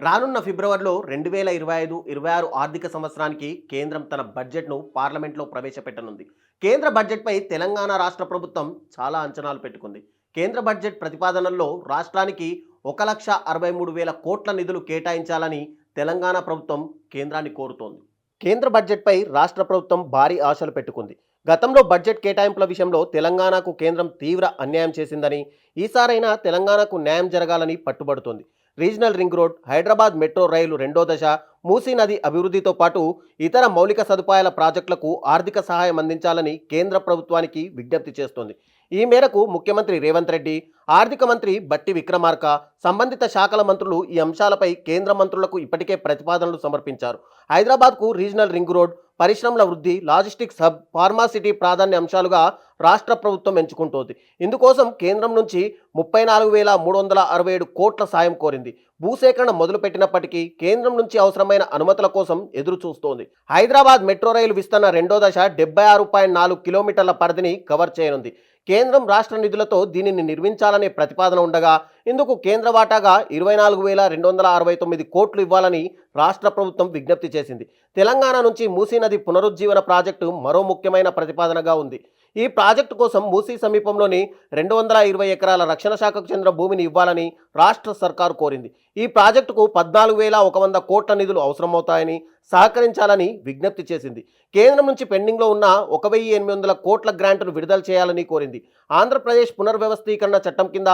రానున్న ఫిబ్రవరిలో 2025-26 ఆర్థిక సంవత్సరానికి కేంద్రం తన బడ్జెట్ను పార్లమెంట్లో ప్రవేశపెట్టనుంది. కేంద్ర బడ్జెట్పై తెలంగాణ రాష్ట్ర ప్రభుత్వం చాలా అంచనాలు పెట్టుకుంది. కేంద్ర బడ్జెట్ ప్రతిపాదనల్లో రాష్ట్రానికి 1,63,000 కోట్ల నిధులు కేటాయించాలని తెలంగాణ ప్రభుత్వం కేంద్రాన్ని కోరుతోంది. కేంద్ర బడ్జెట్పై రాష్ట్ర ప్రభుత్వం భారీ ఆశలు పెట్టుకుంది. గతంలో బడ్జెట్ కేటాయింపుల విషయంలో తెలంగాణకు కేంద్రం తీవ్ర అన్యాయం చేసిందని, ఈసారైనా తెలంగాణకు న్యాయం జరగాలని పట్టుబడుతోంది. Regional ring road, Hyderabad metro rail రెండో దశ, మూసీ నది అభివృద్ధితో పాటు ఇతర మౌలిక సదుపాయాల ప్రాజెక్టులకు ఆర్థిక సహాయం అందించాలని కేంద్ర ప్రభుత్వానికి విజ్ఞప్తి చేస్తోంది. ఈ మేరకు ముఖ్యమంత్రి రేవంత్ రెడ్డి, ఆర్థిక మంత్రి బట్టి విక్రమార్క, సంబంధిత శాఖల మంత్రులు ఈ అంశాలపై కేంద్ర మంత్రులకు ఇప్పటికే ప్రతిపాదనలు సమర్పించారు. హైదరాబాద్కు రీజనల్ రింగ్ రోడ్, పరిశ్రమల వృద్ధి, లాజిస్టిక్స్ హబ్, ఫార్మాసిటీ ప్రాధాన్య అంశాలుగా రాష్ట్ర ప్రభుత్వం ఎంచుకుంటోంది. ఇందుకోసం కేంద్రం నుంచి 34,367 కోట్ల సాయం కోరింది. భూసేకరణ మొదలుపెట్టినప్పటికీ కేంద్రం నుంచి అవసరమైన అనుమతుల కోసం ఎదురు చూస్తోంది. హైదరాబాద్ మెట్రో రైలు విస్తరణ రెండో దశ 76.4 కిలోమీటర్ల పరిధిని కవర్ చేయనుంది. కేంద్రం రాష్ట్ర నిధులతో దీనిని నిర్మించాలనే ప్రతిపాదన ఉండగా, ఇందుకు కేంద్ర వాటాగా 24,269 కోట్లు ఇవ్వాలని రాష్ట్ర ప్రభుత్వం విజ్ఞప్తి చేసింది. తెలంగాణ నుంచి మూసీ నది పునరుజ్జీవన ప్రాజెక్టు మరో ముఖ్యమైన ప్రతిపాదనగా ఉంది. ఈ ప్రాజెక్టు కోసం మూసీ సమీపంలోని 220 ఎకరాల రక్షణ శాఖకు చెందిన భూమిని ఇవ్వాలని రాష్ట్ర సర్కారు కోరింది. ఈ ప్రాజెక్టుకు 14,100 కోట్ల నిధులు అవసరమవుతాయని సహకరించాలని విజ్ఞప్తి చేసింది. కేంద్రం నుంచి పెండింగ్లో ఉన్న 1,800 కోట్ల గ్రాంట్ను విడుదల చేయాలని కోరింది. ఆంధ్రప్రదేశ్ పునర్వ్యవస్థీకరణ చట్టం కింద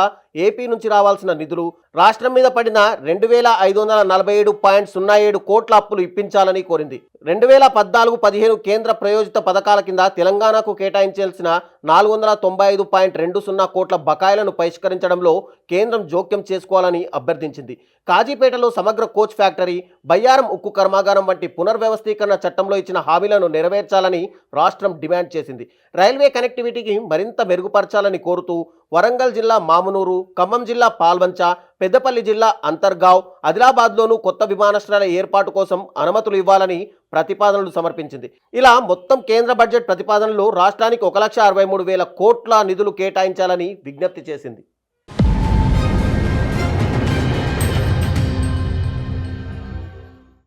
ఏపీ నుంచి రావాల్సిన నిధులు, రాష్ట్రం మీద పడిన 2,547.07 కోట్ల అప్పులు ఇప్పించాలని కోరింది. 2014-15 కేంద్ర ప్రయోజిత పథకాల కింద తెలంగాణకు కేటాయించాల్సిన 495.20 కోట్ల బకాయిలను పరిష్కరించడంలో కేంద్రం జోక్యం చేసుకోవాలని అభ్యర్థించింది. కాజీపేటలో సమగ్ర కోచ్ ఫ్యాక్టరీ, బయ్యారం ఉక్కు కర్మాగారం వంటి పునర్వ్యవస్థీకరణ చట్టంలో ఇచ్చిన హామీలను నెరవేర్చాలని రాష్ట్రం డిమాండ్ చేసింది. రైల్వే కనెక్టివిటీకి మరింత మెరుగుపరచాలని కోరుతూ వరంగల్ జిల్లా మామునూరు, ఖమ్మం జిల్లా పాల్వంచ, పెద్దపల్లి జిల్లా అంతర్గావ్, ఆదిలాబాద్లోనూ కొత్త విమానాశ్రయాల ఏర్పాటు కోసం అనుమతులు ఇవ్వాలని ప్రతిపాదనలు సమర్పించింది. ఇలా మొత్తం కేంద్ర బడ్జెట్ ప్రతిపాదనలు రాష్ట్రానికి 1,63,000 కోట్ల నిధులు కేటాయించాలని విజ్ఞప్తి చేసింది.